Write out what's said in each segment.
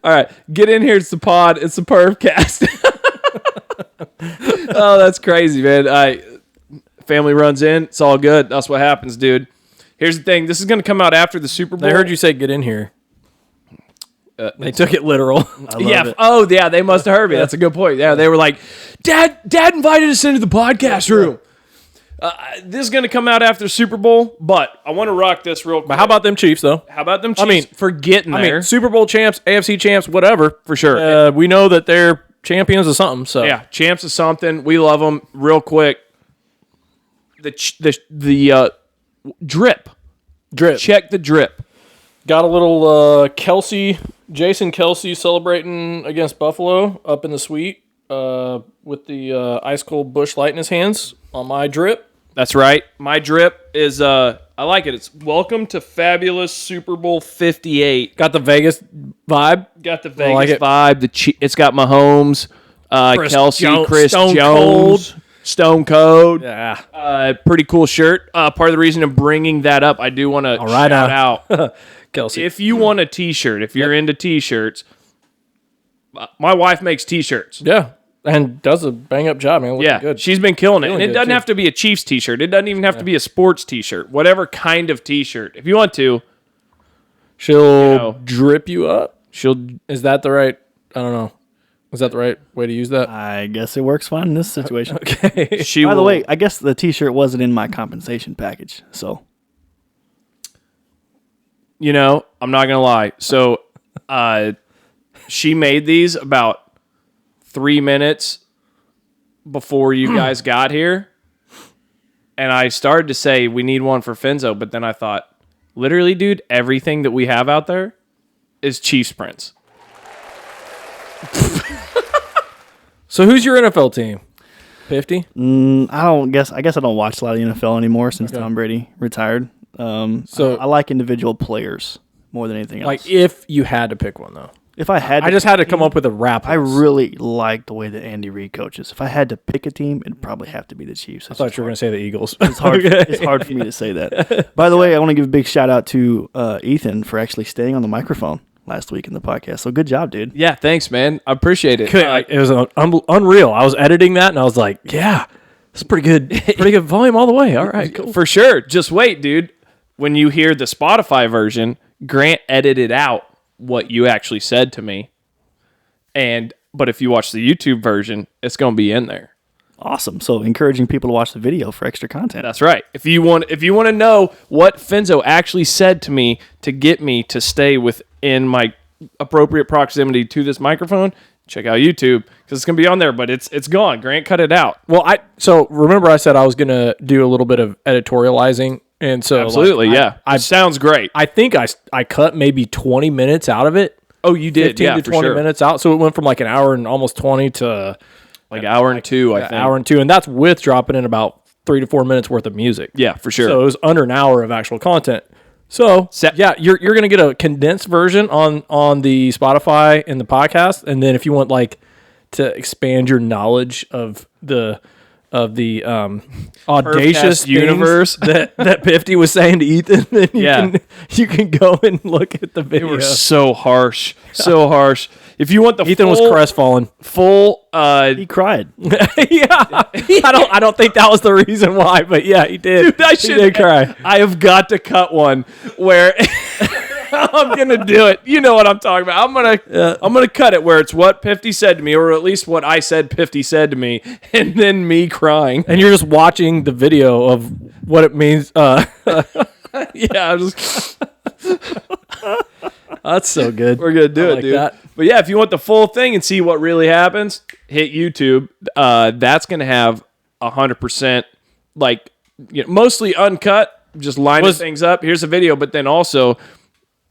All right, get in here. It's the pod. It's the Purvcast. Oh, that's crazy, man. Family runs in. It's all good. That's what happens, dude. Here's the thing. This is going to come out after the Super Bowl. They heard you say get in here. They took it literal. Yeah. Oh, yeah. They must have heard me. That's a good point. Yeah. They were like, Dad invited us into the podcast room. This is going to come out after the Super Bowl, but I want to rock this real quick. But how about them Chiefs, though? How about them Chiefs for getting there? I mean, Super Bowl champs, AFC champs, whatever. For sure. We know that they're champions of something. So yeah, champs of something. We love them. Real quick, the drip. Check the drip. Got a little Jason Kelsey celebrating against Buffalo up in the suite with the ice cold Busch Light in his hands on my drip. That's right. My drip is, I like it. It's welcome to fabulous Super Bowl 58. Got the Vegas vibe. Got the Vegas vibe. It's got Mahomes, Kelsey, Chris Stone Jones, Cold. Stone Cold. Yeah. Pretty cool shirt. Part of the reason of bringing that up, I do want to shout out Kelsey. If you want a T-shirt, if you're into T-shirts, my wife makes T-shirts. Yeah. And does a bang-up job, man. Looking good. She's been killing it. And it doesn't have to be a Chiefs T-shirt. It doesn't even have to be a sports T-shirt. Whatever kind of T-shirt. If you want to. She'll drip you up. Is that the right, I don't know. Is that the right way to use that? I guess it works fine in this situation. Okay. By the way, I guess the T-shirt wasn't in my compensation package, so. You know, I'm not going to lie. So, she made these about 3 minutes before you guys got here. And I started to say, we need one for Finzo. But then I thought, literally, dude, everything that we have out there is Chiefs prints. So who's your NFL team? 50? I guess I don't watch a lot of the NFL anymore since Tom Brady retired. So I like individual players more than anything else. Like if you had to pick one, though. If I had, I just had to come up with a rap. I really like the way that Andy Reid coaches. If I had to pick a team, it'd probably have to be the Chiefs. I thought you were going to say the Eagles. It's hard. It's hard for me to say that. By the way, I want to give a big shout out to Ethan for actually staying on the microphone last week in the podcast. So good job, dude. Yeah, thanks, man. I appreciate it. It was unreal. I was editing that and I was like, yeah, it's pretty good. Pretty good volume all the way. All right, cool. For sure. Just wait, dude. When you hear the Spotify version, Grant edited out what you actually said to me. But if you watch the YouTube version, it's going to be in there. Awesome. So encouraging people to watch the video for extra content. That's right. If you want to know what Finzo actually said to me to get me to stay within my appropriate proximity to this microphone, check out YouTube because it's going to be on there, but it's gone. Grant cut it out. Well, so remember I said I was going to do a little bit of editorializing. And so absolutely, it sounds great. I think I cut maybe 20 minutes out of it. Oh, you did? 15 to 20 minutes out. So it went from like an hour and almost 20 to like an hour and two, I think. Hour and two. And that's with dropping in about 3 to 4 minutes worth of music. Yeah, for sure. So it was under an hour of actual content. So, you're going to get a condensed version on the Spotify and the podcast. And then if you want like to expand your knowledge of the audacious universe that 50 was saying to Ethan, then you can go and look at the video. They were so harsh. If you want the Ethan was crestfallen. He cried. Yeah. I don't think that was the reason why, but yeah, he did. Dude, he did cry. I have got to cut one where I'm gonna do it. You know what I'm talking about. I'm gonna cut it where it's what 50 said to me, or at least what I said 50 said to me, and then me crying. And you're just watching the video of what it means. Yeah, I'm just. That's so good. We're gonna do it, dude. That. But yeah, if you want the full thing and see what really happens, hit YouTube. That's gonna have 100% like mostly uncut, just lining things up. Here's a video, but then also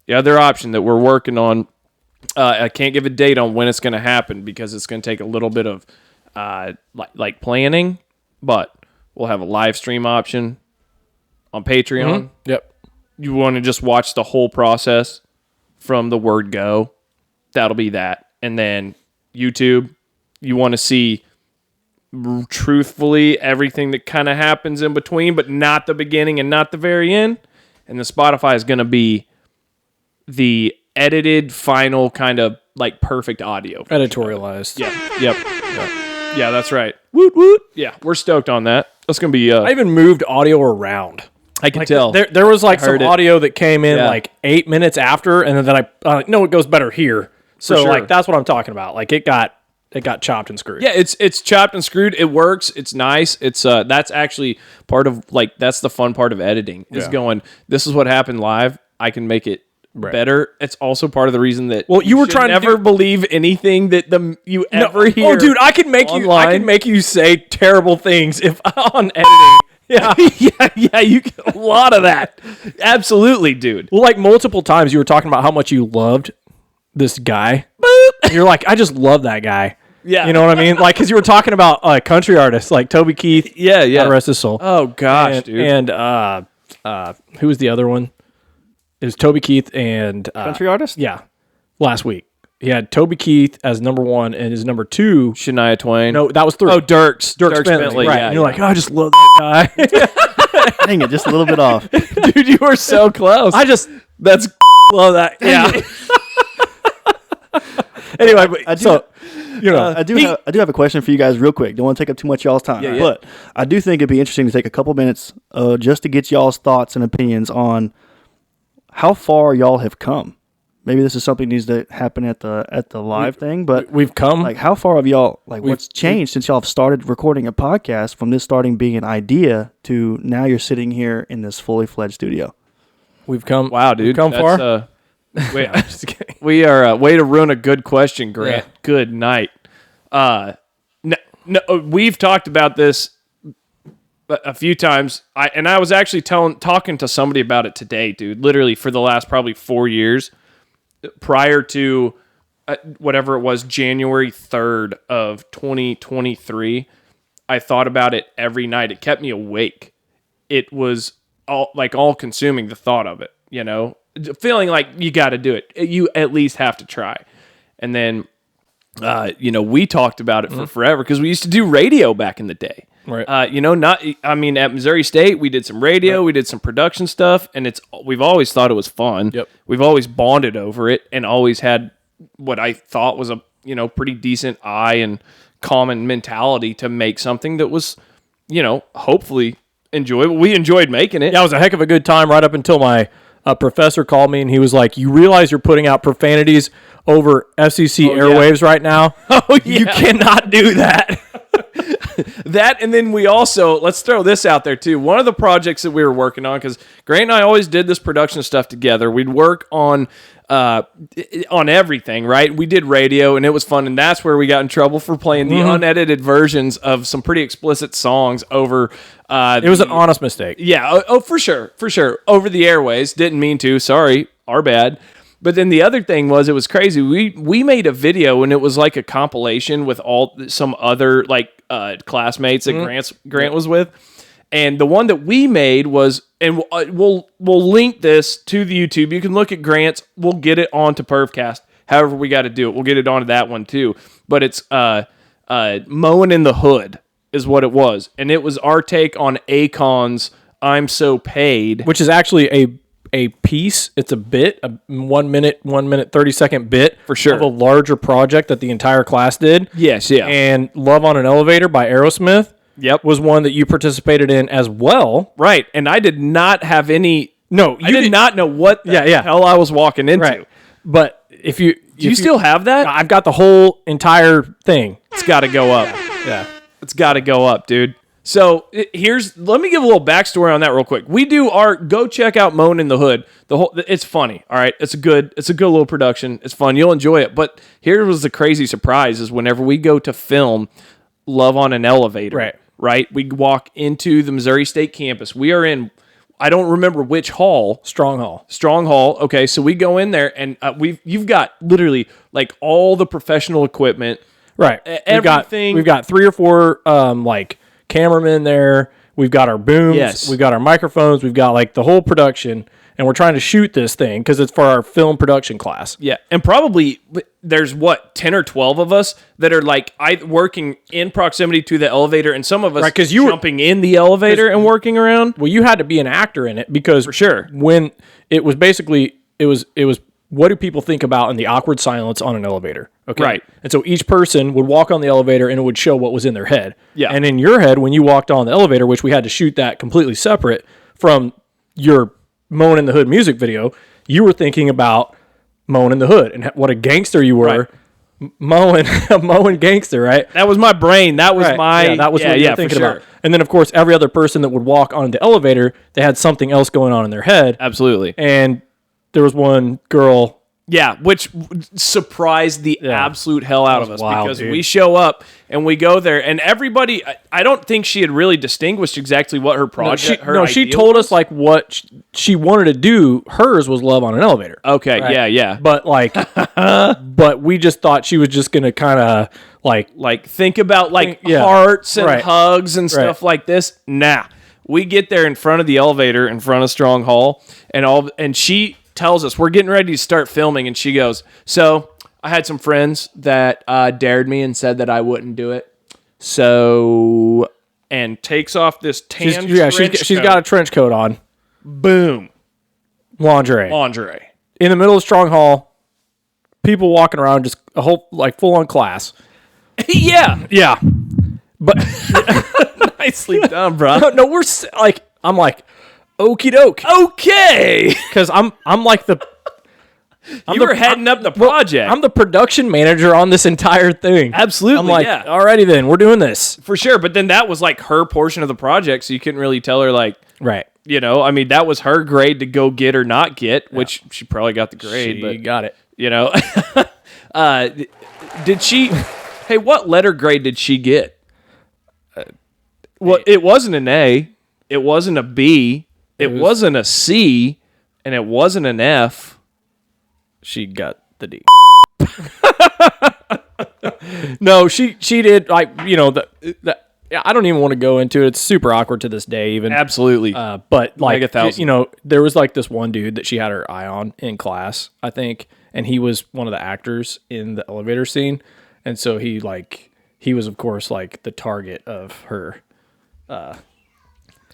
the other option that we're working on. I can't give a date on when it's gonna happen because it's gonna take a little bit of like planning, but we'll have a live stream option on Patreon. Mm-hmm. Yep. You want to just watch the whole process from the word go. That'll be that. And then YouTube, you want to see truthfully everything that kind of happens in between, but not the beginning and not the very end. And the Spotify is going to be the edited, final kind of like perfect audio. Editorialized. Yep. Yeah, that's right. Woot woot. Yeah, we're stoked on that. That's gonna be. I even moved audio around. I can tell. There was like some heard it. audio that came in like 8 minutes after, and then I no, it goes better here. So sure. like that's what I'm talking about. Like it got chopped and screwed. Yeah, it's chopped and screwed. It works. It's nice. It's that's actually part of like that's the fun part of editing is going. This is what happened live. I can make it better. It's also part of the reason that you were trying to never believe anything that you ever hear. Oh, dude, I could make you say terrible things if on editing. Yeah, yeah, you get a lot of that. Absolutely, dude. Well, like multiple times you were talking about how much you loved this guy. Boop. You're like, I just love that guy. Yeah. You know what I mean? Like, because you were talking about country artists like Toby Keith. Yeah. God rest his soul. Oh, gosh, dude. And who was the other one? It was Toby Keith and... country artist? Yeah. Last week. He had Toby Keith as number 1 and his number 2... Shania Twain. No, that was 3. Oh, Dirks Bentley. Right. Yeah, and you're like, oh, I just love that guy. Dang it, just a little bit off. Dude, you were so close. That's love that. Yeah. Anyway, but I do I have a question for you guys real quick. Don't want to take up too much y'all's time. Yeah. But I do think it'd be interesting to take a couple minutes just to get y'all's thoughts and opinions on how far y'all have come. Maybe this is something that needs to happen at the live thing, but we've come. like how far have y'all what's changed since y'all have started recording a podcast from this starting being an idea to now you're sitting here in this fully fledged studio? We've come. Wow, dude. We've come far. Wait, I'm just kidding. We are way to ruin a good question, Grant. Yeah. Good night. No, we've talked about this a few times. I was actually talking to somebody about it today, dude. Literally for the last probably 4 years, prior to whatever it was, January 3rd of 2023. I thought about it every night. It kept me awake. It was all consuming, the thought of it, you know, feeling like you got to do it. You at least have to try. And then, we talked about it for forever because we used to do radio back in the day. Right. At Missouri State, we did some radio, we did some production stuff, and we've always thought it was fun. Yep. We've always bonded over it and always had what I thought was a, pretty decent eye and common mentality to make something that was, hopefully enjoyable. We enjoyed making it. Yeah, it was a heck of a good time right up until my professor called me and he was like, you realize you're putting out profanities over FCC airwaves right now? Oh, yeah. You cannot do that. That, and then we also, let's throw this out there too. One of the projects that we were working on, because Grant and I always did this production stuff together. We'd work on everything, right? We did radio, and it was fun, and that's where we got in trouble for playing the unedited versions of some pretty explicit songs over. It was an honest mistake. Yeah, for sure, over the airways. Didn't mean to. Sorry, our bad. But then the other thing was, it was crazy. We made a video, and it was like a compilation with some other classmates that Grant was with. And the one that we made was, and we'll link this to the YouTube. You can look at Grant's. We'll get it onto Purvcast. However we got to do it, we'll get it onto that one too. But it's Mowing in the Hood is what it was, and it was our take on Akon's "I'm So Paid," which is actually a piece. It's a bit, a 1 minute 30-second bit for sure of a larger project that the entire class did. Yes, yeah. And "Love on an Elevator" by Aerosmith. Yep. Was one that you participated in as well. Right. And I did not have any... No, I did not know what the hell I was walking into. Right. But if you... Do you still have that? I've got the whole entire thing. It's got to go up. Yeah. It's got to go up, dude. So let me give a little backstory on that real quick. We do go check out Moan in the Hood. It's funny. All right. It's a good little production. It's fun. You'll enjoy it. But here was the crazy surprise is whenever we go to film Love on an Elevator. Right? We walk into the Missouri State campus. We are in, I don't remember which hall. Strong Hall. Okay, so we go in there, and you've got literally like all the professional equipment. Right. Everything. We've got 3 or 4 cameramen there. We've got our booms. Yes. We've got our microphones. We've got like the whole production. And we're trying to shoot this thing because it's for our film production class. Yeah, and probably there's 10 or 12 of us that are working in proximity to the elevator, and some of us jumping in the elevator and working around. Well, you had to be an actor in it because for sure when it was basically it was what do people think about in the awkward silence on an elevator? Okay. Right. And so each person would walk on the elevator and it would show what was in their head. Yeah. And in your head, when you walked on the elevator, which we had to shoot that completely separate from your Mowing in the Hood music video, you were thinking about Mowing in the Hood and what a gangster you were. Right. Mowing gangster, right? That was my brain. That was my... that was what you were thinking about. And then, of course, every other person that would walk on the elevator, they had something else going on in their head. Absolutely. And there was one girl... Yeah, which surprised the absolute hell out of us wild, because dude. we show up and we go there and everybody, I don't think she had really distinguished exactly what her project, she told us like what she wanted to do. Hers was love on an elevator. Okay, right? yeah. But like, but we just thought she was just going to kind of like think about hearts and hugs and stuff like this. Nah, we get there in front of the elevator in front of Strong Hall and she tells us we're getting ready to start filming and she goes, so I had some friends that dared me and said that I wouldn't do it, so, and takes off this tan she's got a trench coat on, boom, lingerie in the middle of Strong Hall, people walking around, just a whole like full on class. yeah but nicely done, bro. No, we're like, I'm like, okie doke. Okay. Because I'm like you were heading up the project. I'm the production manager on this entire thing. Absolutely. I'm like, yeah. Alrighty then, we're doing this. For sure. But then that was like her portion of the project, so you couldn't really tell her like, right. You know, I mean, that was her grade to go get or not get, which she probably got the grade. She got it. You know, did she? Hey, what letter grade did she get? Well, it wasn't an A, it wasn't a B. It wasn't a C, and it wasn't an F. She got the D. No, she did, like, you know, I don't even want to go into it. It's super awkward to this day, even. Absolutely. But like, you know, there was like this one dude that she had her eye on in class, I think, and he was one of the actors in the elevator scene, and so he was of course like the target of her.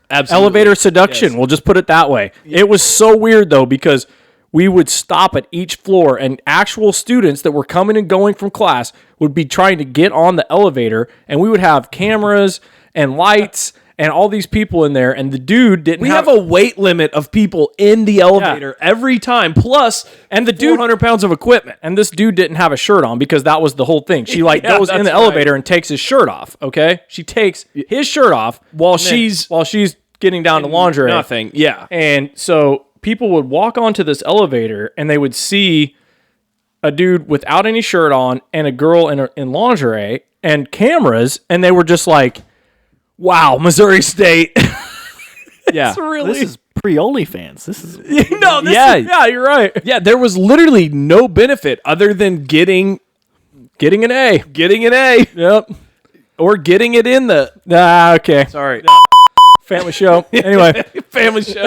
Absolutely. Elevator seduction. Yes. We'll just put it that way. Yeah. It was so weird though, because we would stop at each floor and actual students that were coming and going from class would be trying to get on the elevator, and we would have cameras and lights and all these people in there, and the dude didn't We have a weight limit of people in the elevator every time, plus and the dude 400 pounds of equipment. And this dude didn't have a shirt on because that was the whole thing. She goes in the elevator and takes his shirt off, okay? She takes his shirt off while she's getting down to lingerie. Nothing. Yeah. And so people would walk onto this elevator and they would see a dude without any shirt on and a girl in lingerie and cameras, and they were just like, wow, Missouri State. Yeah. This is pre-OnlyFans. This is... Yeah, you're right. Yeah, there was literally no benefit other than getting an A. Getting an A. Yep. Or getting it in the... Okay. Sorry. Family show. Anyway. Family show.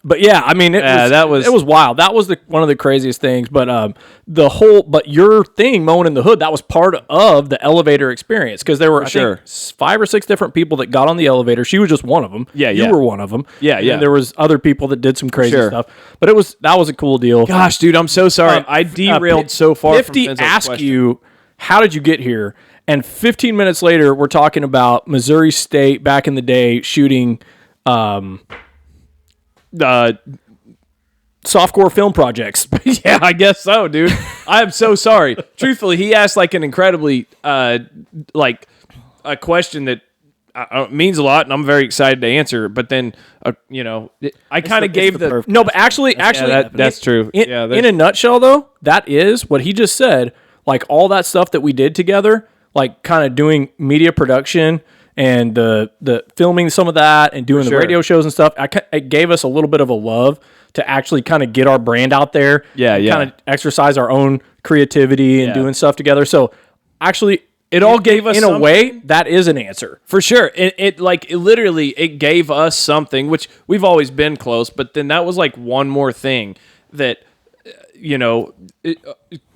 But yeah, I mean, it was wild. That was one of the craziest things. But but your thing, Mowing in the Hood, that was part of the elevator experience, because there were I think 5 or 6 different people that got on the elevator. She was just one of them. Yeah, you were one of them. Yeah, and there was other people that did some crazy stuff. But that was a cool deal. Gosh, dude, I'm so sorry. I derailed so far. 50 asked you, how did you get here? And 15 minutes later, we're talking about Missouri State back in the day shooting. Softcore film projects. Yeah, I guess so, dude. I am so sorry. Truthfully, he asked like an incredibly like a question that means a lot, and I'm very excited to answer. But then, you know, I kind of gave the no, but actually, that's true. In a nutshell, though, that is what he just said. Like all that stuff that we did together, like kind of doing media production and the filming some of that and doing the radio shows and stuff. It gave us a little bit of a love to actually kind of get our brand out there. Yeah, yeah. Kind of exercise our own creativity and doing stuff together. So actually, it all gave us in a way that is an answer for sure. It literally gave us something, which we've always been close, but then that was like one more thing that you know.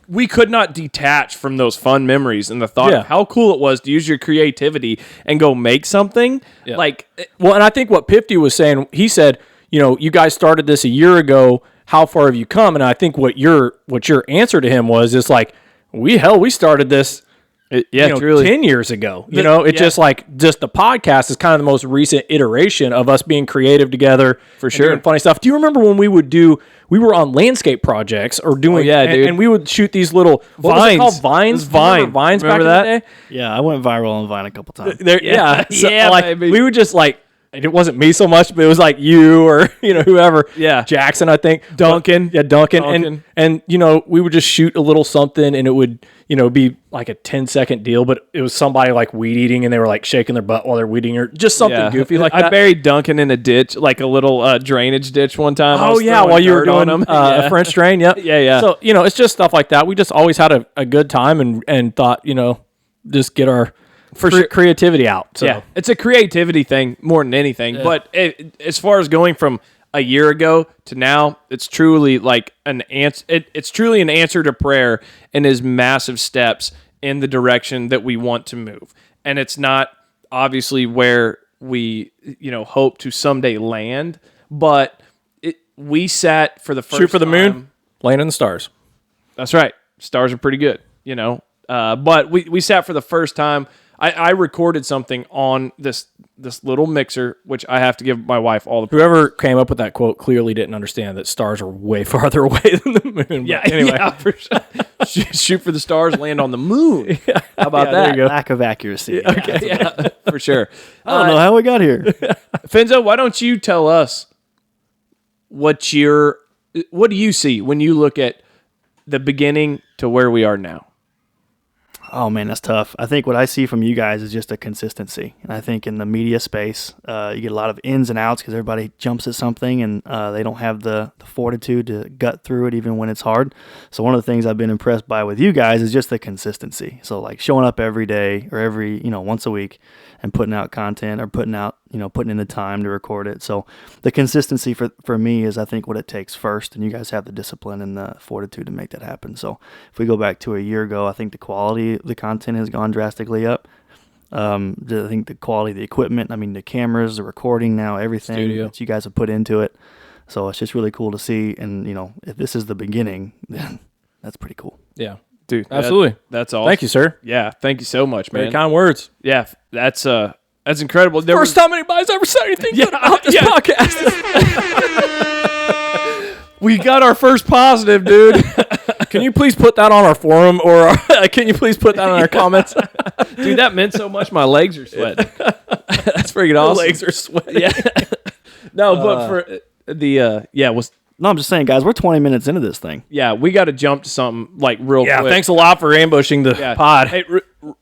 We could not detach from those fun memories and the thought of how cool it was to use your creativity and go make something. Yeah. And I think what Pifty was saying, he said, you know, you guys started this a year ago how far have you come? And I think what your answer to him was is like, we started this. Truly 10 years ago. It's just the podcast is kind of the most recent iteration of us being creative together for sure. Doing funny stuff. Do you remember when we were on landscape projects or doing, dude. And we would shoot these little Vines. What was it called? Vines? Vines back that? in the day? Yeah, I went viral on Vine a couple times. We would just it wasn't me so much, but it was like you or whoever. Yeah, Jackson, I think. Duncan. Duncan. And we would just shoot a little something, and it would be like a 10-second deal, but it was somebody like weed eating, and they were like shaking their butt while they're weed eating, or just something goofy like that. I buried Duncan in a ditch, like a little drainage ditch one time. Oh yeah, while you were doing a French drain. Yep. Yeah. So it's just stuff like that. We just always had a good time and thought just get our creativity out. So. Yeah, it's a creativity thing more than anything. Yeah. But as far as going from a year ago to now, it's truly like an answer. It's truly an answer to prayer and is massive steps in the direction that we want to move. And it's not obviously where we hope to someday land, but we sat for the first shoot for the time, moon, land in the stars. That's right. Stars are pretty good, but we sat for the first time. I recorded something on this little mixer, which I have to give my wife all the praise. Whoever came up with that quote clearly didn't understand that stars are way farther away than the moon. Yeah, anyway. Yeah, for sure. Shoot for the stars, land on the moon. How about that? Lack of accuracy. Okay, yeah, for sure. I don't know how we got here. Finzo, why don't you tell us what do you see when you look at the beginning to where we are now? Oh, man, that's tough. I think what I see from you guys is just a consistency. And I think in the media space, you get a lot of ins and outs because everybody jumps at something and they don't have the fortitude to gut through it even when it's hard. So one of the things I've been impressed by with you guys is just the consistency. So like showing up every day or every, once a week and putting out content or putting in the time to record it. So the consistency for me is I think what it takes first, and you guys have the discipline and the fortitude to make that happen. So if we go back to a year ago, I think the quality of the content has gone drastically up. I think the quality of the equipment, the cameras, the recording now, everything Studio. that you guys have put into it. So it's just really cool to see. And, if this is the beginning, then that's pretty cool. Yeah. Dude, absolutely. That's awesome. Thank you, sir. Yeah, thank you so much, man. Very kind words. Yeah, that's incredible. First time anybody's ever said anything good about this podcast. We got our first positive, dude. Can you please put that on our forum, or can you please put that on our comments? Dude, that meant so much. My legs are sweating. That's freaking awesome. My legs are sweating. Yeah. No, but for the No, I'm just saying, guys, we're 20 minutes into this thing. Yeah, we got to jump to something like real quick. Thanks a lot for ambushing the pod. Hey,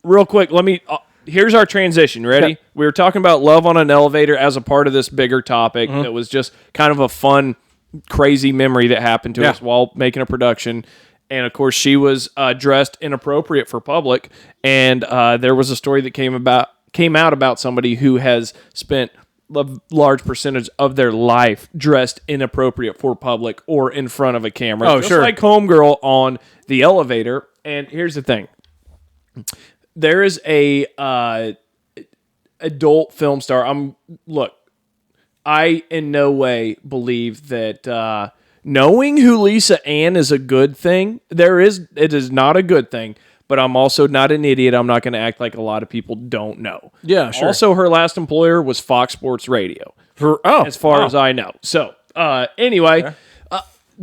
real quick, let me. Here's our transition. Ready? Okay. We were talking about love on an elevator as a part of this bigger topic. That was just kind of a fun, crazy memory that happened to us while making a production. And of course, she was dressed inappropriate for public. And there was a story that came out about somebody who has spent a large percentage of their life dressed inappropriate for public or in front of a camera. Oh, sure. Like Homegirl on the elevator. And here's the thing. There is a adult film star. Look, I in no way believe that knowing who Lisa Ann is a good thing. It is not a good thing. But I'm also not an idiot. I'm not going to act like a lot of people don't know. Yeah, sure. Also, her last employer was Fox Sports Radio, as far as I know. So, anyway,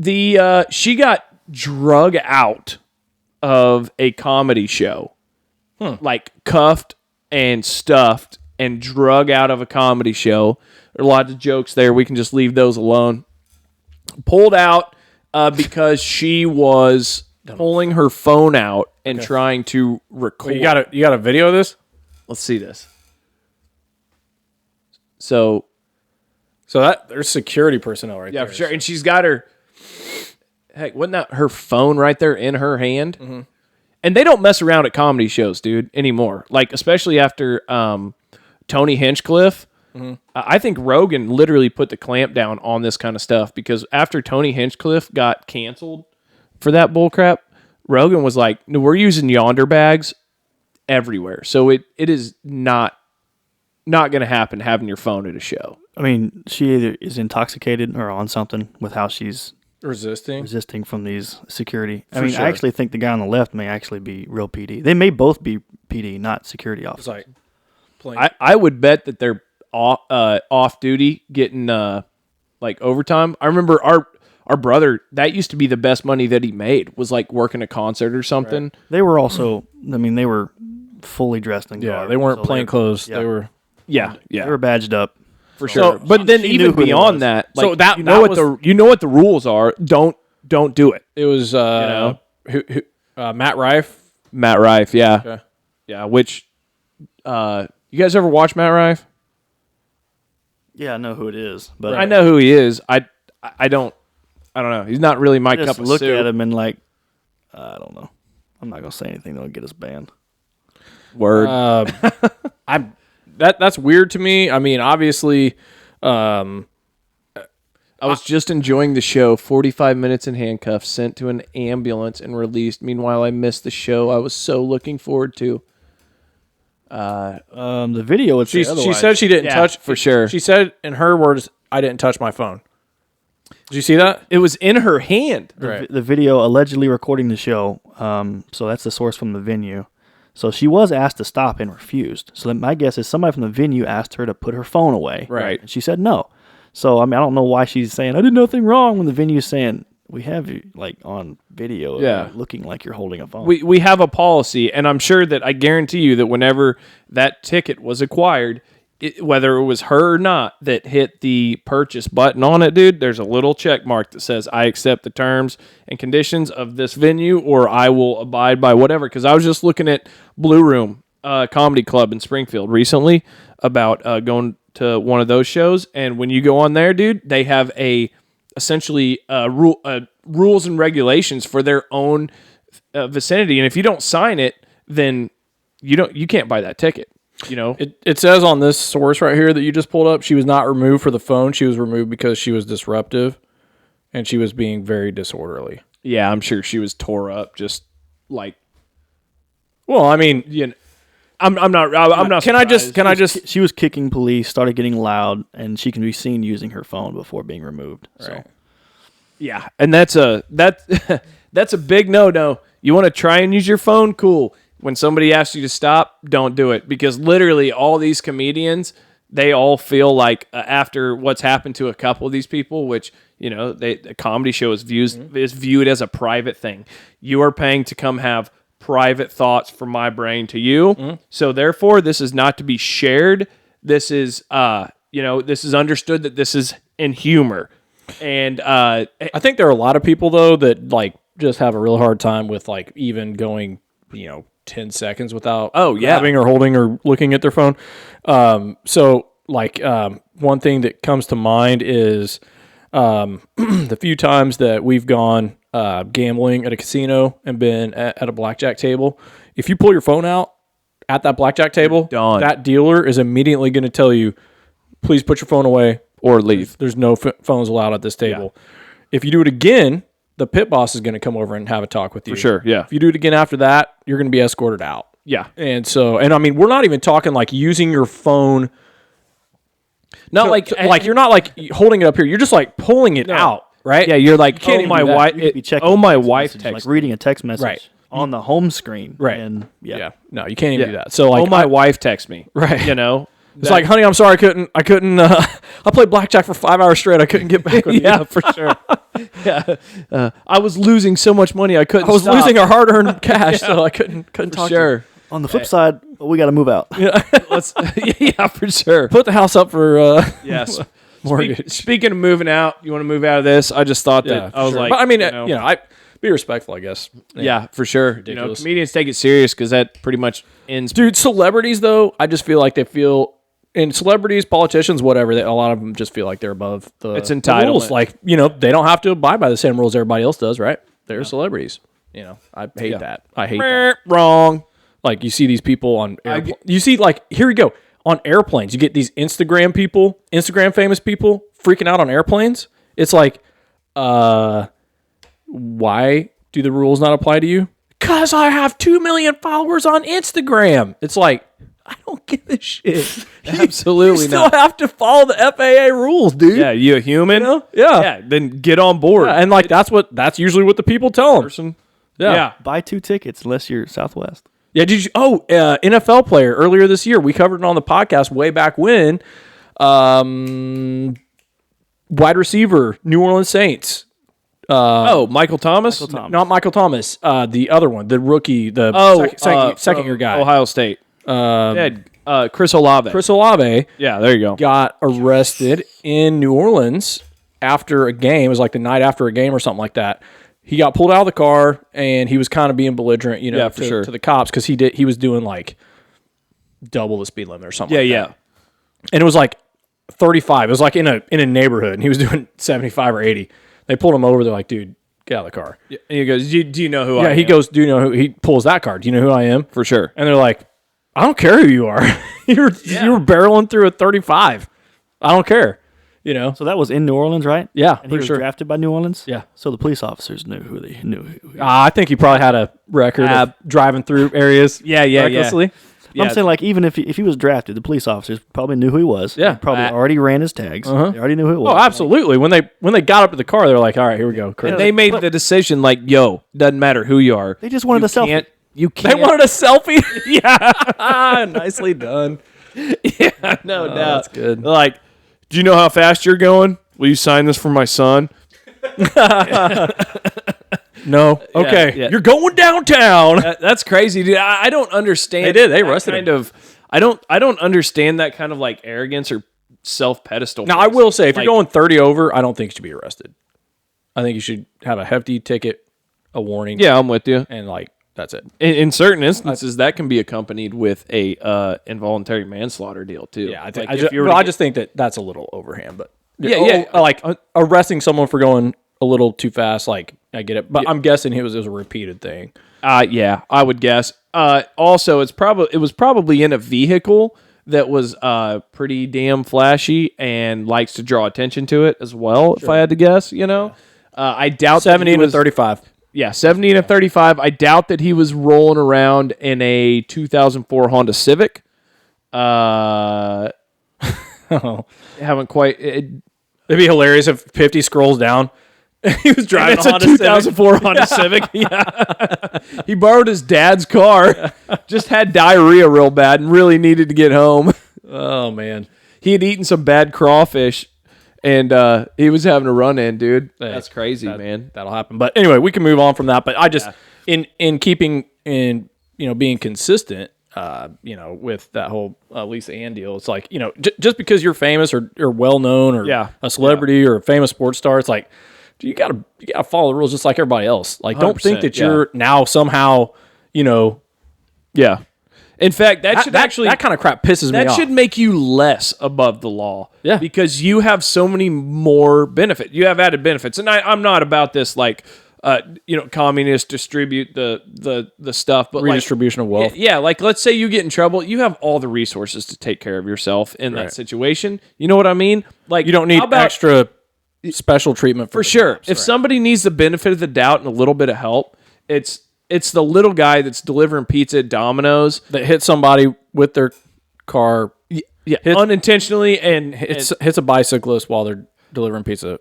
she got drug out of a comedy show, like cuffed and stuffed and drug out of a comedy show. There are lots of jokes there. We can just leave those alone. Pulled out because she was pulling her phone out and trying to record. You got a video of this? Let's see this. So that there's security personnel right there. Yeah, for sure. And she's got her. Heck, wasn't that her phone right there in her hand? Mm-hmm. And they don't mess around at comedy shows, dude, anymore. Like especially after Tony Hinchcliffe. Mm-hmm. I think Rogan literally put the clamp down on this kind of stuff because after Tony Hinchcliffe got canceled for that bullcrap, Rogan was like, no, we're using yonder bags everywhere. So it is not going to happen having your phone at a show. I mean, she either is intoxicated or on something with how she's resisting from these security. I For mean, sure. I actually think the guy on the left may actually be real PD. They may both be PD, not security officers. It's like playing. I would bet that they're off duty getting like overtime. I remember our brother, that used to be the best money that he made, was like working a concert or something. Right. They were also, I mean, they were fully dressed in yeah, garb. they weren't so plain clothes. yeah. They were. Yeah, They were badged up. for sure. But then she even knew who it beyond was. that, So like, that- you that know what was- the rules are. Don't do it. It was know? Matt Rife. Matt Rife, yeah, Okay. yeah. Which you guys ever watch Matt Rife? Yeah, I know who it is, but I know who he is. I don't know. He's not really my I cup just of look soup. at him and like, I don't know. I'm not gonna say anything that'll get us banned. Word. That's weird to me. I mean, obviously, I was just enjoying the show. 45 minutes in handcuffs, sent to an ambulance, and released. Meanwhile, I missed the show I was so looking forward to. The video would say she otherwise. said she didn't Yeah, touch for sure. She said in her words, "I didn't touch my phone." Did you see that? It was in her hand. The video allegedly recording the show. So that's the source from the venue. So she was asked to stop and refused. So then my guess is somebody from the venue asked her to put her phone away. Right. And she said no. So I mean, I don't know why she's saying I did nothing wrong when the venue's saying we have you like on video. Yeah. Looking like you're holding a phone. We have a policy, and I'm sure that I guarantee you that whenever that ticket was acquired, whether it was her or not that hit the purchase button on it, dude, there's a little check mark that says I accept the terms and conditions of this venue, or I will abide by whatever. Because I was just looking at Blue Room Comedy Club in Springfield recently about going to one of those shows, and when you go on there, dude, they have essentially rules and regulations for their own vicinity, and if you don't sign it, then you can't buy that ticket. You know, It says on this source right here that you just pulled up, she was not removed for the phone. She was removed because she was disruptive, and she was being very disorderly. yeah, I'm sure she was tore up, just like, Well, I mean, you know, I'm not. Can I just? She was kicking police, started getting loud, and she can be seen using her phone before being removed. So. Right. Yeah, and that's a big no. You want to try and use your phone? Cool. When somebody asks you to stop, don't do it, because literally all these comedians, they all feel like after what's happened to a couple of these people, which, you know, a comedy show is viewed as a private thing. You are paying to come have private thoughts from my brain to you. So therefore, this is not to be shared. This is this is understood that this is in humor. And I think there are a lot of people though that like just have a real hard time with like even going, 10 seconds without grabbing or holding or looking at their phone. So like one thing that comes to mind is the few times that we've gone gambling at a casino and been at a blackjack table. If you pull your phone out at that blackjack table, that dealer is immediately going to tell you, please put your phone away or leave. There's no phones allowed at this table. Yeah. If you do it again, the pit boss is going to come over and have a talk with you. For sure, yeah. If you do it again after that, you're going to be escorted out. Yeah. And I mean, we're not even talking like using your phone. Not like you're not like holding it up here. You're just like pulling it out, right? Yeah, you're like, you can't my wife. My wife text, texted, like reading a text message Right. on the home screen. Right. And Yeah. No, you can't even do that. So like, my wife texted me. Right. You know. It's like, honey, I'm sorry, I couldn't. I played blackjack for 5 hours straight. I couldn't get back with you. Yeah, for sure. Yeah, I was losing so much money I couldn't. I was stop. losing our hard-earned cash, so I couldn't For talk. sure. on the flip side, we got to move out. Let's. Yeah, for sure. Put the house up for Yes. mortgage. Speaking of moving out, you want to move out of this? I just thought that I was sure. like, But I mean, I be respectful, I guess. yeah, for sure. Ridiculous. Comedians take it serious because that pretty much ends. Dude, celebrities though, I just feel like they feel. And celebrities, politicians, whatever, a lot of them just feel like they're above the, It's the entitlement. rules. Like, they don't have to abide by the same rules everybody else does, right? They're celebrities. I hate that. I hate that. Wrong. Like, you see these people on you see, like, here we go. On airplanes, you get these Instagram famous people freaking out on airplanes. It's like, why do the rules not apply to you? Because I have 2 million followers on Instagram. It's like, I don't give a shit. Absolutely you still not. have to follow the FAA rules, dude. Yeah, you a human? You know? Yeah. Yeah, then get on board. Yeah, and like that's usually what the people tell them. Person. Yeah. Yeah. Buy 2 tickets unless you're Southwest. Yeah, did you? NFL player earlier this year. We covered it on the podcast way back when. Wide receiver, New Orleans Saints. Michael Thomas? Not Michael Thomas. The other one, the rookie, the second year guy. Ohio State. Chris Olave. Chris Olave Yeah, there you go. got arrested in New Orleans after a game. It was like the night after a game or something like that. He got pulled out of the car and he was kind of being belligerent, to the cops because he was doing like double the speed limit or something. Yeah. And it was like 35. It was like in a neighborhood, and he was doing 75 or 80. They pulled him over. They're like, "Dude, get out of the car." And he goes, "Do you know who I am?" Yeah, he goes, "Do you know who?" He pulls that card. "Do you know who I am?" For sure. And they're like, "I don't care who you are. you were barreling through a 35. I don't care." You know. So that was in New Orleans, right? Yeah, And he was drafted by New Orleans? Yeah. So the police officers knew who they knew. I think he probably had a record of driving through areas. Yeah. recklessly. Yeah. I'm saying, like, even if he was drafted, the police officers probably knew who he was. Yeah. They probably already ran his tags. They already knew who it was. Oh, absolutely. When they got up to the car, they're like, "All right, here we go." And they made the decision like, "Yo, doesn't matter who you are." They just wanted a selfie. You can't. They wanted a selfie. Yeah, nicely done. Yeah, no doubt. That's good. They're like, "Do you know how fast you're going? Will you sign this for my son?" No. Okay. Yeah. You're going downtown. That's crazy, dude. I don't understand. They did. They that arrested kind him. of. I don't understand that kind of like arrogance or self pedestal. Now, I will say, if you're going 30 over, I don't think you should be arrested. I think you should have a hefty ticket, a warning. Yeah, I'm with you. And like that's it. In certain instances, that can be accompanied with a involuntary manslaughter deal too. Yeah, I I just think that's a little overhand. But Yeah. like arresting someone for going a little too fast. Like I get it, but I'm guessing it was a repeated thing. Yeah, I would guess. Also, it was probably in a vehicle that was pretty damn flashy and likes to draw attention to it as well. Sure. If I had to guess, I doubt 70 to 35. Yeah, 70 and 35. I doubt that he was rolling around in a 2004 Honda Civic. Haven't quite. It'd be hilarious if 50 scrolls down. He was driving a 2004 Honda Civic. Yeah. He borrowed his dad's car, just had diarrhea real bad and really needed to get home. Oh, man. He had eaten some bad crawfish, and he was having a run-in, dude. That's crazy, man. That'll happen. But anyway, we can move on from that. But I just, in keeping, in being consistent, with that whole Lisa Ann deal, it's like, just because you're famous or well-known or a celebrity or a famous sports star, it's like, you gotta follow the rules just like everybody else. Like, don't think that you're now somehow, Yeah. In fact, that kind of crap pisses me off. That should make you less above the law. Yeah. Because you have so many more benefits. You have added benefits. And I'm not about this like communists distribute the stuff, but redistribution of wealth. Yeah, like let's say you get in trouble, you have all the resources to take care of yourself in that situation. You know what I mean? Like, you don't need extra special treatment for sure. If somebody needs the benefit of the doubt and a little bit of help, it's the little guy that's delivering pizza at Domino's that hit somebody with their car, unintentionally, and hits a bicyclist while they're delivering pizza.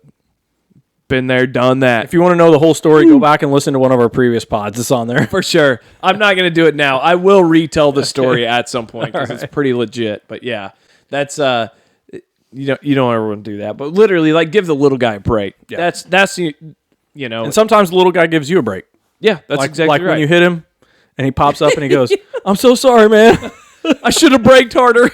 Been there, done that. If you want to know the whole story, go back and listen to one of our previous pods. It's on there for sure. I'm not going to do it now. I will retell the story at some point because it's pretty legit. But yeah, that's you don't ever want to do that. But literally, like, give the little guy a break. Yeah. That's And sometimes the little guy gives you a break. Yeah, that's exactly like right. When you hit him and he pops up and he goes, "I'm so sorry, man. I should have braked harder."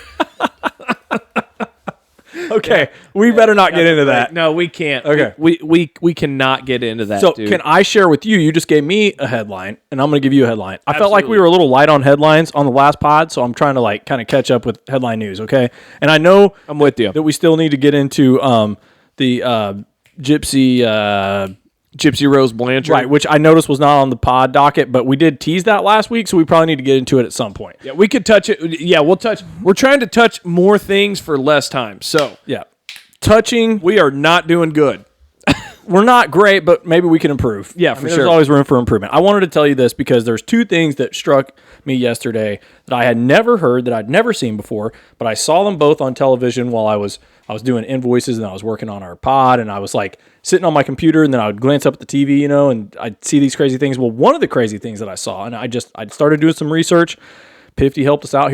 Okay, we better not get into that. No, we can't. Okay, we cannot get into that. So dude. Can I share with you? You just gave me a headline, and I'm going to give you a headline. I felt like we Absolutely. were a little light on headlines on the last pod, so I'm trying to kind of catch up with headline news. Okay, and I know I'm with you that we still need to get into the Gypsy Rose Blanchard, right? Which I noticed was not on the pod docket, but we did tease that last week, so we probably need to get into it at some point. Yeah, we could touch it. Yeah, we'll touch. We're trying to touch more things for less time. So yeah, we are not doing good. we're not great, but maybe we can improve. Yeah, for sure. There's always room for improvement. I wanted to tell you this because there's two things that struck me yesterday that I had never heard, that I'd never seen before, but I saw them both on television while I was doing invoices and I was working on our pod, and I was like sitting on my computer, and then I would glance up at the TV, you know, and I'd see these crazy things. Well, one of the crazy things that I saw, and I started doing some research. Pifty helped us out